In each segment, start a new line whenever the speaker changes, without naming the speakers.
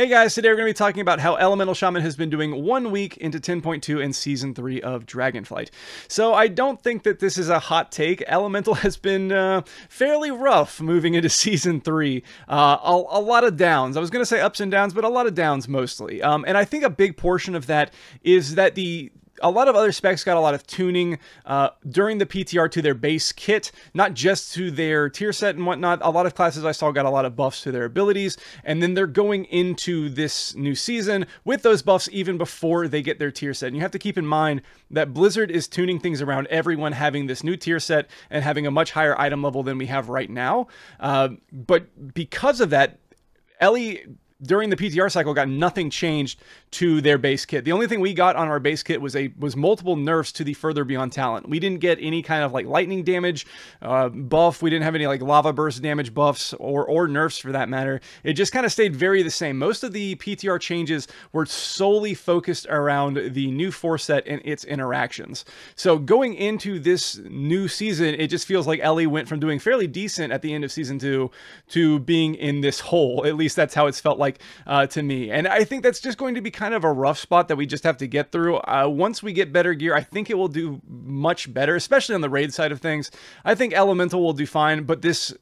Hey guys, today we're going to be talking about how Elemental Shaman has been doing 1 week into 10.2 and Season 3 of Dragonflight. So I don't think that this is a hot take. Elemental has been fairly rough moving into Season 3. A lot of downs. I was going to say ups and downs, but a lot of downs mostly. And I think a big portion of that is that a lot of other specs got a lot of tuning during the PTR to their base kit, not just to their tier set and whatnot. A lot of classes I saw got a lot of buffs to their abilities, and then they're going into this new season with those buffs even before they get their tier set. And you have to keep in mind that Blizzard is tuning things around everyone having this new tier set and having a much higher item level than we have right now. But because of that, Ellie, during the PTR cycle, got nothing changed to their base kit. The only thing we got on our base kit was multiple nerfs to the Further Beyond talent. We didn't get any kind of like lightning damage buff. We didn't have any like lava burst damage buffs or nerfs for that matter. It just kind of stayed very the same. Most of the PTR changes were solely focused around the new force set and its interactions. So going into this new season, it just feels like Ellie went from doing fairly decent at the end of Season 2 to being in this hole. At least that's how it's felt like to me. And I think that's just going to be kind of a rough spot that we just have to get through. Once we get better gear, I think it will do much better, especially on the raid side of things. I think Elemental will do fine, but this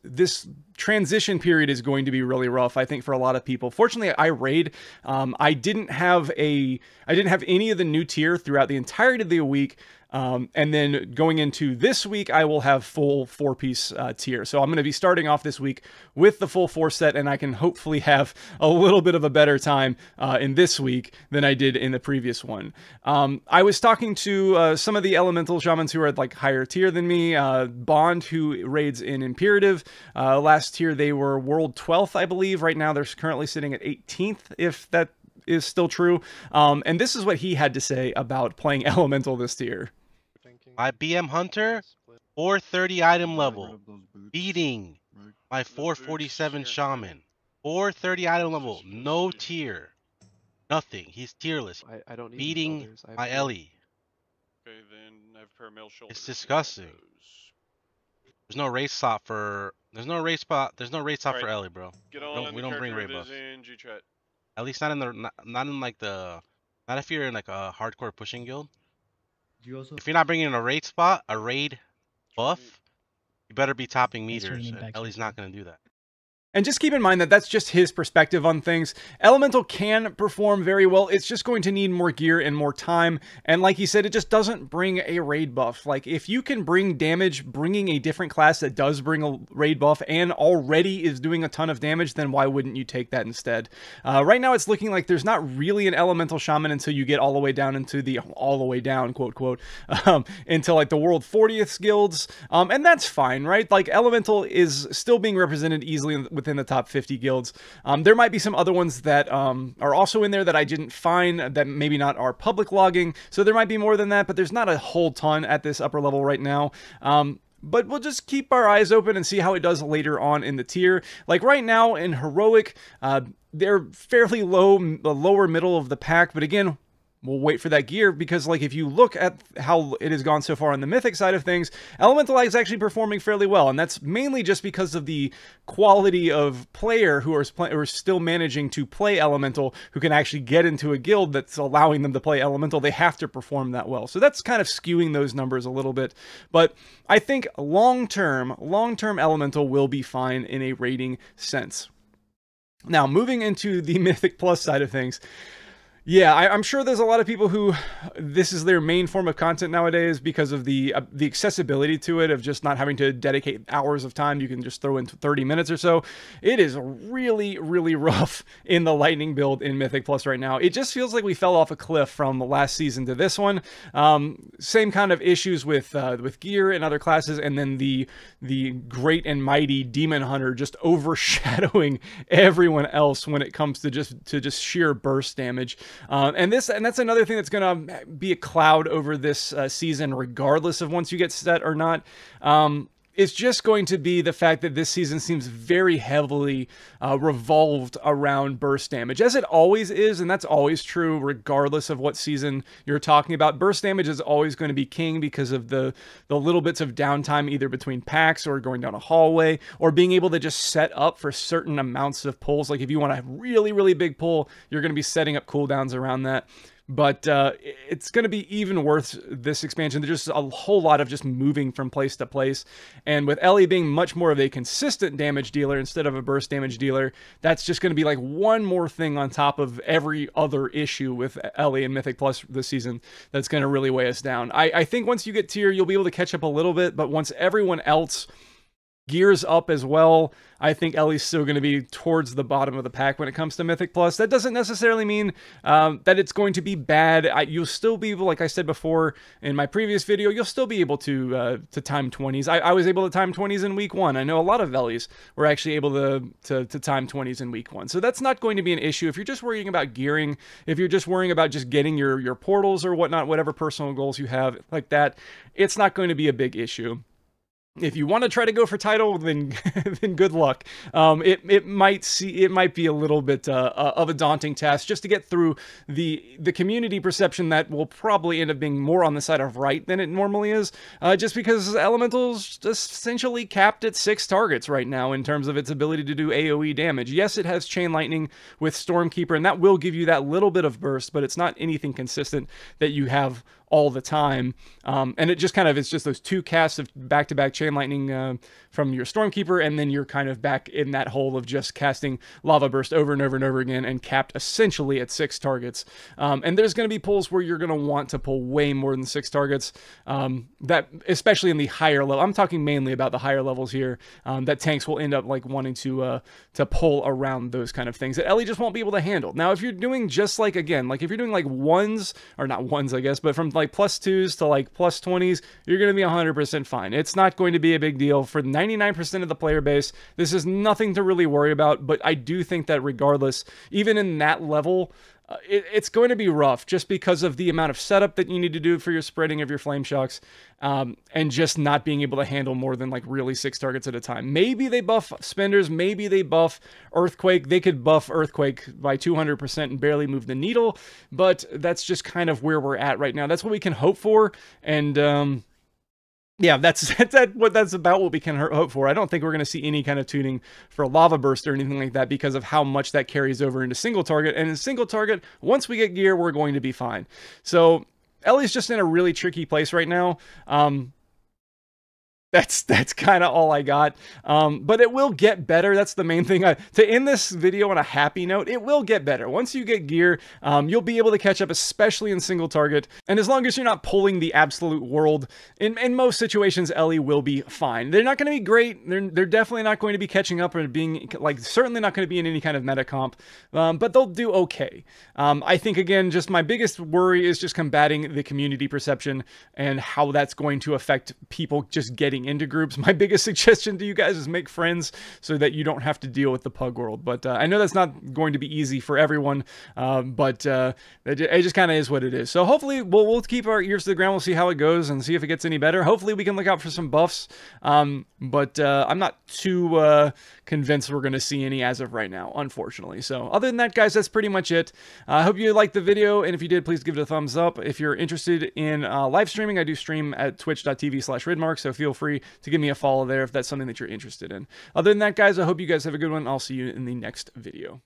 transition period is going to be really rough, I think, for a lot of people. Fortunately, I raid. I didn't have any of the new tier throughout the entirety of the week. And then going into this week, I will have full 4-piece tier. So I'm going to be starting off this week with the full 4 set, and I can hopefully have a little bit of a better time in this week than I did in the previous one. I was talking to some of the Elemental Shamans who are like higher tier than me. Bond, who raids in Imperative. Last year, they were World 12th, I believe. Right now, they're currently sitting at 18th, if that is still true. And this is what he had to say about playing Elemental this tier.
My BM Hunter, 430 item level, beating my 447 Shaman. 430 item level, no tier, nothing. He's tierless.
I don't need
beating my Ellie.
Okay, then I have paramil shoulders.
It's disgusting. There's no race spot for. There's no race spot for Ellie, bro.
Get on
We don't bring raid buffs.
in G-chat.
At least not in the not if you're in like a hardcore pushing guild. If you're not bringing in a raid buff, you better be topping meters. Ellie's not going to do that.
And just keep in mind that that's just his perspective on things. Elemental can perform very well. It's just going to need more gear and more time. And like he said, it just doesn't bring a raid buff. Like, if you can bring damage, bringing a different class that does bring a raid buff and already is doing a ton of damage, then why wouldn't you take that instead? Right now, it's looking like there's not really an Elemental Shaman until you get all the way down into the all the way down, quote, quote, into like the World 40th guilds. And that's fine, right? Like, Elemental is still being represented easily within the top 50 guilds. There might be some other ones that are also in there that I didn't find, that maybe not are public logging, so there might be more than that, but there's not a whole ton at this upper level right now. But we'll just keep our eyes open and see how it does later on in the tier. Like right now in Heroic, they're fairly low, the lower middle of the pack, but again, we'll wait for that gear, because like if you look at how it has gone so far on the Mythic side of things, Elemental is actually performing fairly well, and that's mainly just because of the quality of player who are still managing to play Elemental, who can actually get into a guild that's allowing them to play Elemental. They have to perform that well, so that's kind of skewing those numbers a little bit. But I think long-term Elemental will be fine in a rating sense. Now, moving into the Mythic Plus side of things, yeah, I'm sure there's a lot of people who this is their main form of content nowadays because of the accessibility to it, of just not having to dedicate hours of time. You can just throw in 30 minutes or so. It is really, really rough in the Lightning build in Mythic Plus right now. It just feels like we fell off a cliff from the last season to this one. Same kind of issues with gear and other classes, and then the great and mighty Demon Hunter just overshadowing everyone else when it comes to just sheer burst damage. And that's another thing that's going to be a cloud over this season, regardless of once you get set or not. it's just going to be the fact that this season seems very heavily revolved around burst damage, as it always is, and that's always true regardless of what season you're talking about. Burst damage is always going to be king because of the little bits of downtime either between packs or going down a hallway or being able to just set up for certain amounts of pulls. Like if you want a really, really big pull, you're going to be setting up cooldowns around that. But it's going to be even worse this expansion. There's just a whole lot of just moving from place to place. And with Ele being much more of a consistent damage dealer instead of a burst damage dealer, that's just going to be like one more thing on top of every other issue with Ele and Mythic Plus this season that's going to really weigh us down. I think once you get tier, you'll be able to catch up a little bit. But once everyone else gears up as well, I think Ele's still going to be towards the bottom of the pack when it comes to Mythic Plus. That doesn't necessarily mean that it's going to be bad. You'll still be able, like I said before in my previous video, you'll still be able to time 20s. I was able to time 20s in week 1. I know a lot of Eles were actually able to time 20s in week 1. So that's not going to be an issue. If you're just worrying about gearing, if you're just worrying about just getting your portals or whatnot, whatever personal goals you have like that, it's not going to be a big issue. If you want to try to go for title, then then good luck. It might be a little bit of a daunting task just to get through the community perception that will probably end up being more on the side of right than it normally is, just because Elemental's essentially capped at 6 targets right now in terms of its ability to do AoE damage. Yes, it has Chain Lightning with Stormkeeper, and that will give you that little bit of burst, but it's not anything consistent that you have all the time. And it just kind of, it's just those 2 casts of back-to-back Chain Lightning from your Stormkeeper, and then you're kind of back in that hole of just casting Lava Burst over and over and over again and capped essentially at 6 targets. And there's going to be pulls where you're going to want to pull way more than 6 targets, that especially in the higher level. I'm talking mainly about the higher levels here, that tanks will end up like wanting to pull around those kind of things that Ele just won't be able to handle. Now, if you're doing just like, again, like if you're doing like 1s, or not 1s, I guess, but from like +2s to like +20s, you're going to be 100% fine. It's not going to be a big deal for 99% of the player base. This is nothing to really worry about, but I do think that regardless, even in that level, it's going to be rough just because of the amount of setup that you need to do for your spreading of your flame shocks, and just not being able to handle more than like really 6 targets at a time. Maybe they buff Spenders, maybe they buff Earthquake. They could buff Earthquake by 200% and barely move the needle, but that's just kind of where we're at right now. That's what we can hope for, and yeah, that's about what we can hope for. I don't think we're going to see any kind of tuning for Lava Burst or anything like that because of how much that carries over into single target. And in single target, once we get gear, we're going to be fine. So Ele's just in a really tricky place right now. That's kind of all I got. But it will get better. That's the main thing. To end this video on a happy note, it will get better. Once you get gear, you'll be able to catch up, especially in single target. And as long as you're not pulling the absolute world, in most situations, Ele will be fine. They're not going to be great. They're definitely not going to be catching up or being, like, certainly not going to be in any kind of meta comp. But they'll do okay. I think, again, just my biggest worry is just combating the community perception and how that's going to affect people just getting into groups. My biggest suggestion to you guys is make friends so that you don't have to deal with the pug world. But I know that's not going to be easy for everyone, but it just kind of is what it is. So hopefully we'll keep our ears to the ground. We'll see how it goes and see if it gets any better. Hopefully we can look out for some buffs, but I'm not too convinced we're going to see any as of right now, unfortunately. So other than that, guys, that's pretty much it. I hope you liked the video, and if you did, please give it a thumbs up. If you're interested in live streaming, I do stream at twitch.tv/ridmark, so feel free to give me a follow there if that's something that you're interested in. Other than that, guys, I hope you guys have a good one. I'll see you in the next video.